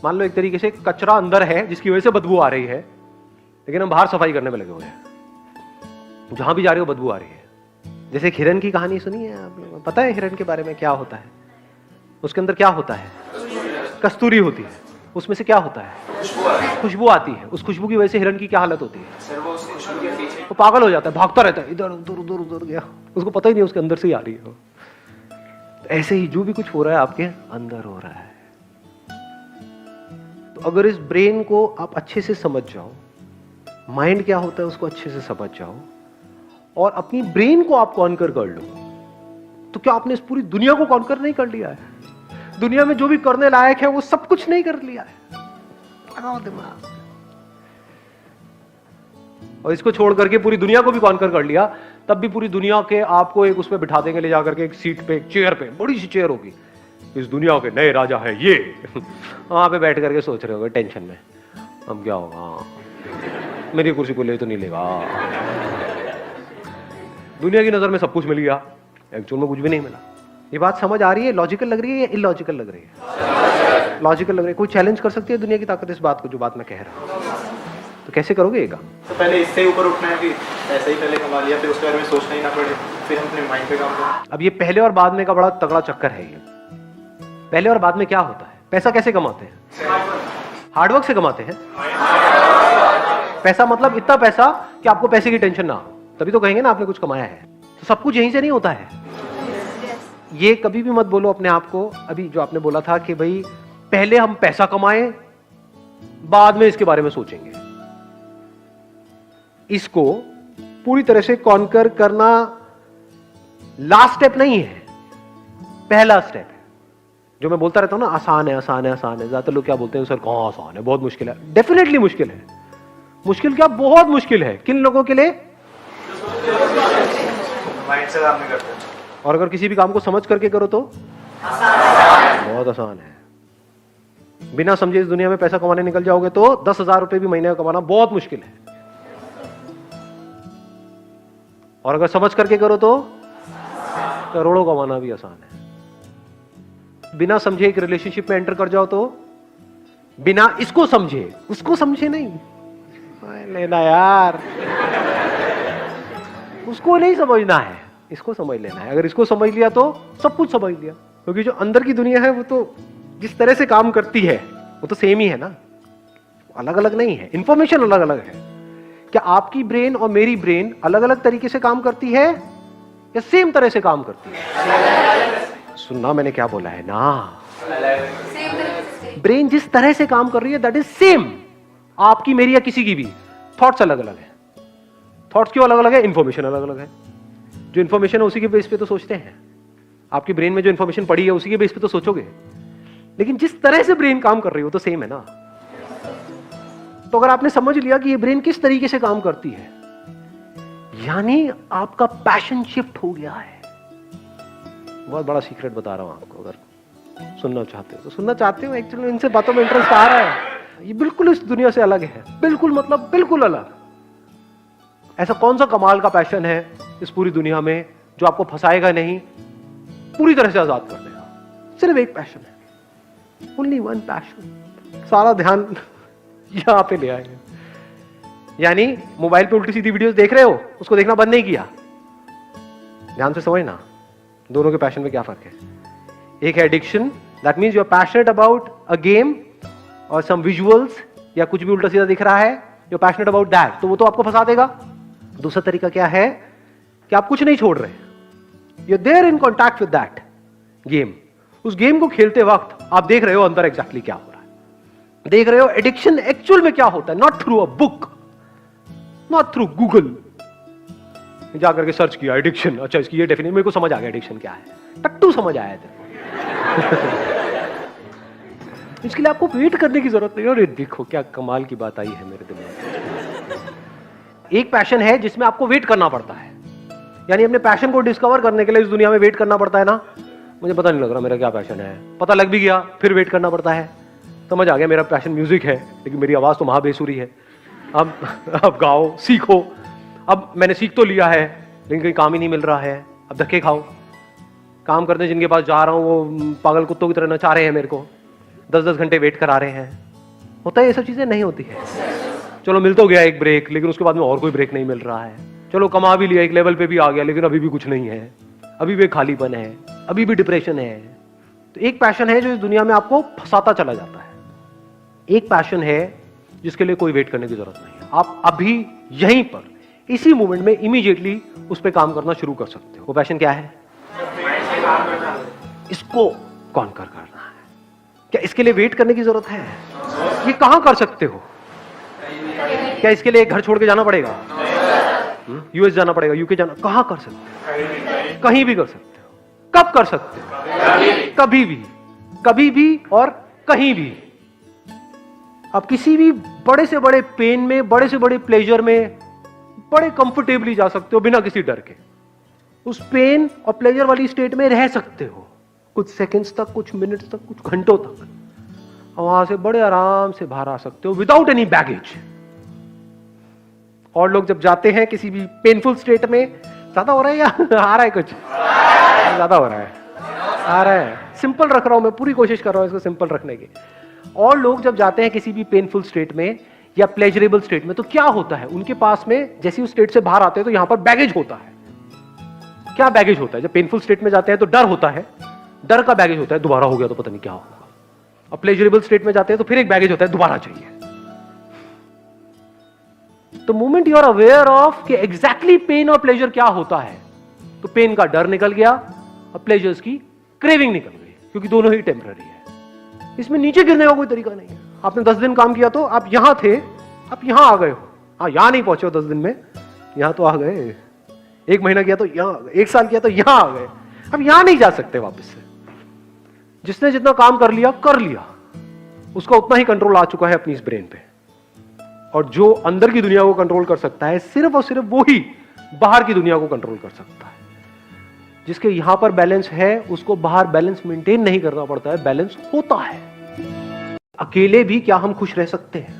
मान लो एक तरीके से कचरा अंदर है जिसकी वजह से बदबू आ रही है, लेकिन हम बाहर सफाई करने में लगे हुए हैं, जहां भी जा रहे हो बदबू आ रही है। जैसे हिरन की कहानी सुनी है आप लोगों को? पता है हिरन के बारे में क्या होता है? उसके अंदर क्या होता है? कस्तूरी होती है। उसमें से क्या होता है? खुशबू आती है। उस खुशबू की वजह से हिरन की क्या हालत होती है? वो पागल हो जाता है, भागता रहता है, इधर उधर उधर उधर गया, उसको पता ही नहीं उसके अंदर से ही आ रही है। तो ऐसे ही जो भी कुछ हो रहा है आपके अंदर हो रहा है। तो अगर इस ब्रेन को आप अच्छे से समझ जाओ, माइंड क्या होता है उसको अच्छे से समझ जाओ, और अपनी ब्रेन को आप कॉन्कर कर लो, तो क्या आपने इस पूरी दुनिया को कॉन्कर नहीं कर लिया है? दुनिया में जो भी करने लायक है वो सब कुछ नहीं कर लिया है। लगाओ दिमाग। और इसको छोड़ करके पूरी दुनिया को भी कॉन्कर कर लिया, तब भी पूरी दुनिया के आपको एक उसमें बिठा देंगे, ले जाकर के एक सीट पे, एक चेयर पे, बड़ी सी चेयर होगी, इस दुनिया के नए राजा है ये। वहां पे बैठ करके सोच रहे होगे टेंशन में, अब क्या होगा, मेरी कुर्सी को ले तो नहीं लेगा। दुनिया की नजर में सब कुछ मिल गया, एक्चुअल में कुछ भी नहीं मिला। ये बात समझ आ रही है? लॉजिकल लग रही है या इलॉजिकल लग रही है? लॉजिकल लग रही है। कोई चैलेंज कर सकती है दुनिया की ताकत इस बात को, जो बात मैं कह रहा हूं? तो कैसे करोगे ये काम? तो पहले इससे ऊपर उठना है कि ऐसे ही पहले कमा लिया, फिर उसके बारे में सोचना ही ना पड़े, फिर हम अपने माइंड पे काम करें। अब ये पहले और बाद में का बड़ा तगड़ा चक्कर है। ये पहले और बाद में क्या होता है? पैसा कैसे कमाते हैं? हार्डवर्क से कमाते हैं। पैसा मतलब इतना पैसा कि आपको पैसे की टेंशन ना हो, तभी तो कहेंगे ना आपने कुछ कमाया है। तो सब कुछ यहीं से नहीं होता है। ये कभी भी मत बोलो अपने आप को, अभी जो आपने बोला था कि भाई पहले हम पैसा कमाएं, बाद में इसके बारे में सोचेंगे। इसको पूरी तरह से कॉन्कर करना लास्ट स्टेप नहीं है, पहला स्टेप है। जो मैं बोलता रहता हूं ना, आसान है आसान है आसान है, ज्यादातर लोग क्या बोलते हैं, सर कहां आसान है, बहुत मुश्किल है। डेफिनेटली मुश्किल है। मुश्किल क्या, बहुत मुश्किल है। किन लोगों के लिए? माइंड से काम नहीं करते। और अगर किसी भी काम को समझ करके करो तो बहुत आसान है। बिना समझे इस दुनिया में पैसा कमाने निकल जाओगे तो 10,000 रुपए भी महीने का कमाना बहुत मुश्किल है। और अगर समझ करके करो तो करोड़ों कमाना भी आसान है। बिना समझे एक रिलेशनशिप में एंटर कर जाओ तो, बिना इसको समझे, उसको समझे नहीं लेना यार, उसको नहीं समझना है, इसको समझ लेना है। अगर इसको समझ लिया तो सब कुछ समझ लिया। क्योंकि जो अंदर की दुनिया है वो तो जिस तरह से काम करती है वो तो सेम ही है ना, अलग अलग नहीं है। इंफॉर्मेशन अलग अलग है। क्या आपकी ब्रेन और मेरी ब्रेन अलग अलग तरीके से काम करती है या सेम तरह से काम करती है? सुनना मैंने क्या बोला है ना, ब्रेन जिस तरह से काम कर रही है दैट इज सेम, आपकी मेरी या किसी की भी। थॉट्स अलग अलग है। थॉट्स क्यों अलग अलग है? इंफॉर्मेशन अलग अलग है। जो इंफॉर्मेशन है उसी के बेस पे तो सोचते हैं। आपकी ब्रेन में जो इंफॉर्मेशन पड़ी है उसी के बेस पे तो सोचोगे, लेकिन जिस तरह से ब्रेन काम कर रही हो तो सेम है ना। तो अगर आपने समझ लिया कि ये ब्रेन किस तरीके से काम करती है, यानी आपका पैशन शिफ्ट हो गया है। बहुत बड़ा सीक्रेट बता रहा हूं आपको, अगर सुनना चाहते हो तो सुनना चाहते हो। एक्चुअली इनसे बातों में इंटरेस्ट आ रहा है। ये बिल्कुल इस दुनिया से अलग है, बिल्कुल मतलब बिल्कुल अलग। ऐसा कौन सा कमाल का पैशन है इस पूरी दुनिया में जो आपको फंसाएगा नहीं, पूरी तरह से आजाद कर देगा? सिर्फ एक पैशन है, ओनली वन पैशन। सारा ध्यान यहां पे ले आएंगे। यानी मोबाइल पे उल्टी सीधी वीडियोस देख रहे हो, उसको देखना बंद नहीं किया। ध्यान से समझना दोनों के पैशन में क्या फर्क है। एक है addiction, that means you are passionate about a game और सम विजुअल्स, या कुछ भी उल्टा सीधा दिख रहा है, you are passionate about that, तो वो तो आपको फंसा देगा। दूसरा तरीका क्या है कि आप कुछ नहीं छोड़ रहे, you are there in contact with that game. उस गेम को खेलते वक्त आप देख रहे हो अंदर एग्जैक्टली क्या हो रहा है, देख रहे हो एडिक्शन एक्चुअल में क्या होता है। Not through a book, not through Google जाकर के सर्च किया एडिक्शन, अच्छा इसकी ये डेफिनेशन मेरे को समझ आ गया एडिक्शन क्या है, टट्टू समझ आया तेरे इसके लिए आपको वेट करने की जरूरत नहीं। और देखो क्या कमाल की बात आई है मेरे दिमाग में। एक पैशन है जिसमें आपको वेट करना पड़ता है, यानी अपने पैशन को डिस्कवर करने के लिए इस दुनिया में वेट करना पड़ता है ना। मुझे पता नहीं लग रहा मेरा क्या पैशन है, पता लग भी गया फिर वेट करना पड़ता है। समझ आ गया मेरा पैशन म्यूजिक है, लेकिन मेरी आवाज तो महाबेसुरी है। अब गाओ, सीखो। अब मैंने सीख तो लिया है लेकिन कहीं काम ही नहीं मिल रहा है, अब धक्के खाओ। काम करने जिनके पास जा रहा हूं वो पागल कुत्तों की तरह नचा रहे हैं मेरे को। 10-10 घंटे वेट करा रहे हैं। होता है ये सब चीजें? नहीं होती है। चलो मिल तो गया एक ब्रेक, लेकिन उसके बाद में और कोई ब्रेक नहीं मिल रहा है। चलो कमा भी लिया, एक लेवल पे भी आ गया, लेकिन अभी भी कुछ नहीं है, अभी भी खालीपन है, अभी भी डिप्रेशन है। तो एक पैशन है जो इस दुनिया में आपको फंसाता चला जाता है, एक पैशन है जिसके लिए कोई वेट करने की जरूरत नहीं है। आप अभी यहीं पर इसी मोमेंट में इमीडिएटली उस पर काम करना शुरू कर सकते हो। वो पैशन क्या है? इसको कॉन्कर करना है। क्या इसके लिए वेट करने की जरूरत है? ये कहां कर सकते हो? क्या इसके लिए घर छोड़ के जाना पड़ेगा? यूएस जाना पड़ेगा, यूके जाना? कहां कर सकते हो? कहीं भी कर सकते हो। कब कर सकते हो? कभी भी, कभी भी और कहीं भी। आप किसी भी बड़े से बड़े पेन में, बड़े से बड़े प्लेजर में बड़े कंफर्टेबली जा सकते हो बिना किसी डर के। उस पेन और प्लेजर वाली स्टेट में रह सकते हो कुछ सेकंड्स तक, कुछ मिनट्स तक, कुछ घंटों तक, और वहां से बड़े आराम से बाहर आ सकते हो विदाउट एनी बैगेज। और लोग जब जाते हैं किसी भी पेनफुल स्टेट में, ज्यादा हो रहा है या आ रहा है? कुछ ज्यादा हो रहा है, आ रहा है। सिंपल रख रहा हूं मैं, पूरी कोशिश कर रहा हूं इसको सिंपल रखने की। और लोग जब जाते हैं किसी भी पेनफुल स्टेट में या प्लेजरेबल स्टेट में, तो क्या होता है उनके पास में? जैसे उस स्टेट से बाहर आते हैं तो यहां पर बैगेज होता है। क्या बैगेज होता है? जब पेनफुल स्टेट में जाते हैं तो डर होता है, डर का बैगेज होता है, दोबारा हो गया तो पता नहीं क्या होगा। और प्लेजरेबल स्टेट में जाते हैं तो फिर एक बैगेज होता है, दोबारा चाहिए। तो moment you are aware of कि एग्जैक्टली पेन और प्लेजर क्या होता है, तो पेन का डर निकल गया और प्लेजर्स की क्रेविंग निकल गई, क्योंकि दोनों ही टेम्पररी है। इसमें नीचे गिरने का कोई तरीका नहीं है। आपने 10 दिन काम किया तो आप यहां थे, आप यहां आ गए हो। हाँ, यहां नहीं पहुंचे हो 10 दिन में, यहां तो आ गए। 1 महीना किया तो यहां आ गए, 1 साल किया तो यहां आ गए। अब यहां नहीं जा सकते वापस से। जिसने जितना काम कर लिया, उसका उतना ही कंट्रोल आ चुका है अपनी इस ब्रेन पे। और जो अंदर की दुनिया को कंट्रोल कर सकता है, सिर्फ और सिर्फ वो ही बाहर की दुनिया को कंट्रोल कर सकता है। जिसके यहां पर बैलेंस है, उसको बाहर बैलेंस मेंटेन नहीं करना पड़ता है, बैलेंस होता है। अकेले भी क्या हम खुश रह सकते हैं?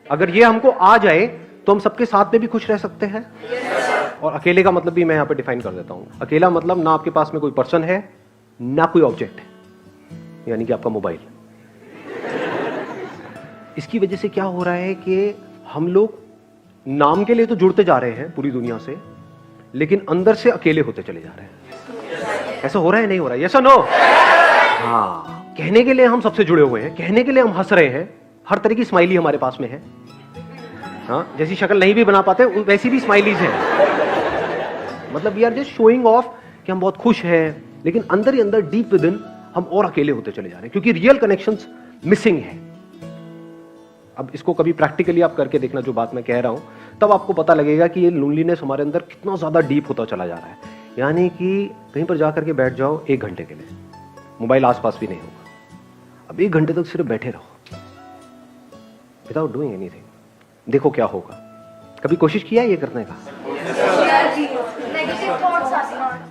अगर ये हमको आ जाए तो हम सबके साथ में भी खुश रह सकते हैं। और अकेले का मतलब भी मैं यहां पे डिफाइन कर देता हूं। अकेला मतलब ना आपके पास में कोई पर्सन है, ना कोई ऑब्जेक्ट है, यानी कि आपका मोबाइल। इसकी वजह से क्या हो रहा है कि हम लोग नाम के लिए तो जुड़ते जा रहे हैं पूरी दुनिया से, लेकिन अंदर से अकेले होते चले जा रहे हैं। ऐसा हो रहा है? नहीं हो रहा है? यस और नो? हाँ, कहने के लिए हम सबसे जुड़े हुए हैं, कहने के लिए हम हंस रहे हैं, हर तरह की स्माइली हमारे पास में है। हाँ, जैसी शक्ल नहीं भी बना पाते वैसी भी स्माइलीज हैं। मतलब we are just showing off कि हम बहुत खुश हैं, लेकिन अंदर ही अंदर डीप विद इन हम और अकेले होते चले जा रहे हैं, क्योंकि रियल कनेक्शंस मिसिंग है। अब इसको कभी प्रैक्टिकली आप करके देखना, जो बात मैं कह रहा हूं, तब आपको पता लगेगा कि ये लोनलीनेस हमारे अंदर कितना ज्यादा डीप होता चला जा रहा है। यानी कि कहीं पर जाकर के बैठ जाओ 1 घंटे के लिए, मोबाइल आसपास भी नहीं होगा। अब 1 घंटे तक सिर्फ बैठे रहो विदाउट डूइंग एनीथिंग, देखो क्या होगा। कभी कोशिश किया ये करने का?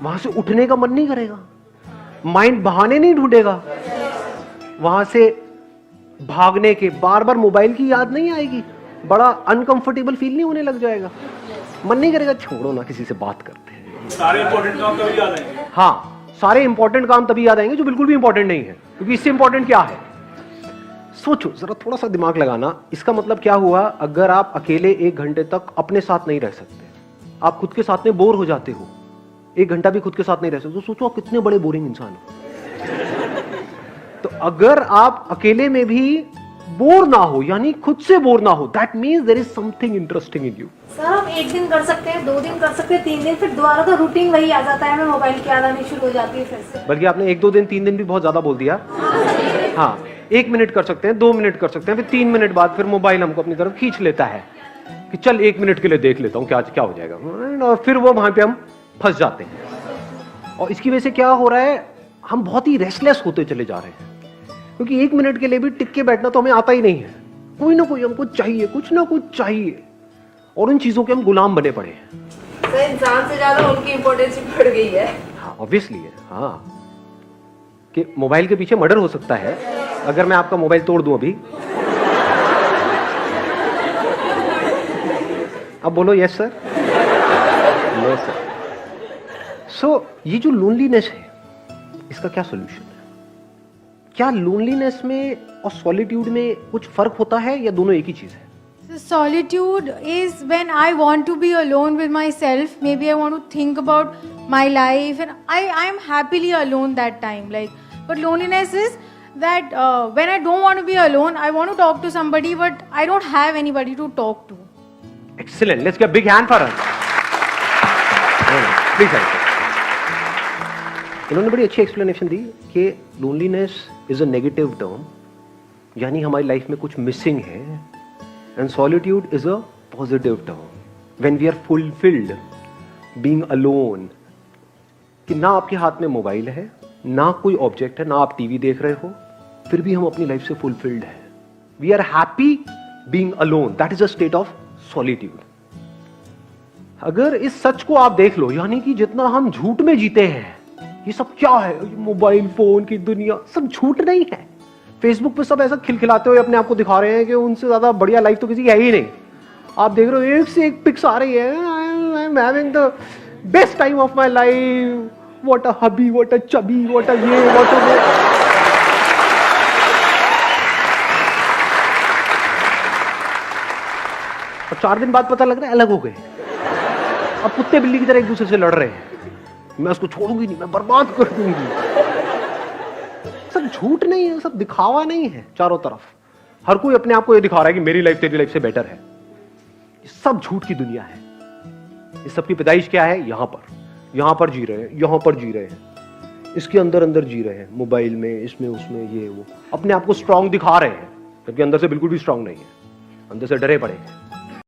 वहां से उठने का मन नहीं करेगा, माइंड बहाने नहीं ढूंढेगा, वहां से भागने के, बार बार मोबाइल की याद नहीं आएगी, बड़ा अनकंफर्टेबल फील नहीं होने लग जाएगा, मन नहीं करेगा छोड़ो ना किसी से बात करते हैं। सारे इंपॉर्टेंट काम तभी याद आएंगे। हाँ, सारे इंपॉर्टेंट काम तभी याद आएंगे जो बिल्कुल भी इंपॉर्टेंट नहीं है, क्योंकि इससे इंपॉर्टेंट क्या है? सोचो जरा, थोड़ा सा दिमाग लगाना। इसका मतलब क्या हुआ? अगर आप अकेले 1 घंटे तक अपने साथ नहीं रह सकते, आप खुद के साथ में बोर हो जाते हो, 1 घंटा भी खुद के साथ नहीं रह सकते, तो सोचो आप कितने बड़े बोरिंग इंसान हो। तो अगर आप अकेले में भी बोर ना हो, यानी खुद से बोर ना हो, that means there is something interesting in you. Sir, हम 1 दिन कर सकते हैं, 2 दिन कर सकते हैं, 3 दिन, फिर दोबारा तो रूटीन वही आ जाता है, हमें मोबाइल की याद आनी शुरू हो जाती है फिर से। बल्कि आपने 1-2 दिन 3 दिन भी बहुत ज्यादा बोल दिया। हाँ, 1 मिनट कर सकते हैं, 2 मिनट कर सकते हैं, फिर 3 मिनट बाद फिर मोबाइल हमको अपनी तरफ खींच लेता है कि चल 1 मिनट के लिए देख लेता हूँ क्या हो जाएगा, और फिर वो वहां पे हम फंस जाते हैं। और इसकी वजह से क्या हो रहा है? हम बहुत ही रेस्टलेस होते चले जा रहे हैं, क्योंकि 1 मिनट के लिए भी टिक के बैठना तो हमें आता ही नहीं है। कोई ना कोई हमको चाहिए, कुछ ना कुछ चाहिए, और उन चीजों के हम गुलाम बने पड़े हैं। सर, इंसान से ज्यादा उनकी इंपॉर्टेंस बढ़ गई है। हाँ, ऑब्वियसली है। हाँ, कि मोबाइल के पीछे मर्डर हो सकता है अगर मैं आपका मोबाइल तोड़ दूं अभी। अब बोलो यस सर, नो सर। सो ये जो लोनलीनेस है, इसका क्या सोल्यूशन है? क्या लोनलीनेस में और सॉलिट्यूड में कुछ फर्क होता है या दोनों एक ही चीज है? So solitude is when I want to be alone with myself. Maybe I want to think about my life, and I am happily alone that time. Like, but loneliness is that when I don't want to be alone, I want to talk to somebody, but I don't have anybody to talk to. Excellent. Let's give a big hand for her. Please answer. इन्होंने बड़ी अच्छी explanation दी कि loneliness is a negative term, यानी हमारी life में कुछ missing है, and solitude is a positive term when we are fulfilled being alone, कि ना आपके हाथ में मोबाइल है, ना कोई ऑब्जेक्ट है, ना आप टीवी देख रहे हो, फिर भी हम अपनी लाइफ से फुलफिल्ड है. We are happy being alone. That is a state of solitude. अगर इस सच को आप देख लो, यानी कि जितना हम झूठ में जीते हैं, ये सब क्या है, मोबाइल फोन की दुनिया, सब झूठ नहीं है. फेसबुक पे सब ऐसा खिलखिलाते हुए अपने आप को दिखा रहे हैं कि उनसे ज्यादा बढ़िया लाइफ तो किसी की है ही नहीं. आप देख रहे हो एक से एक पिक्स आ रही है, I am having the best time of my life, what a hubby, what a chubby, what a ये, व्हाट अ वो. और 4 दिन बाद पता लग रहा है अलग हो गए. अब कुत्ते बिल्ली की तरह एक दूसरे से लड़ रहे हैं. मैं उसको छोड़ूंगी नहीं, मैं बर्बाद कर दूंगी. सब झूठ नहीं है, सब दिखावा नहीं है. चारों तरफ हर कोई अपने आप को ये दिखा रहा है कि मेरी लाइफ तेरी लाइफ से बेटर है. ये सब झूठ की दुनिया है. इस सब की पैदाइश क्या है? यहां पर जी रहे हैं, यहां पर जी रहे हैं, इसके अंदर अंदर जी रहे हैं, मोबाइल में, इसमें उसमें, ये वो, अपने आप को स्ट्रांग दिखा रहे हैं, जबकि अंदर से बिल्कुल भी स्ट्रांग नहीं है, अंदर से डरे पड़े हैं.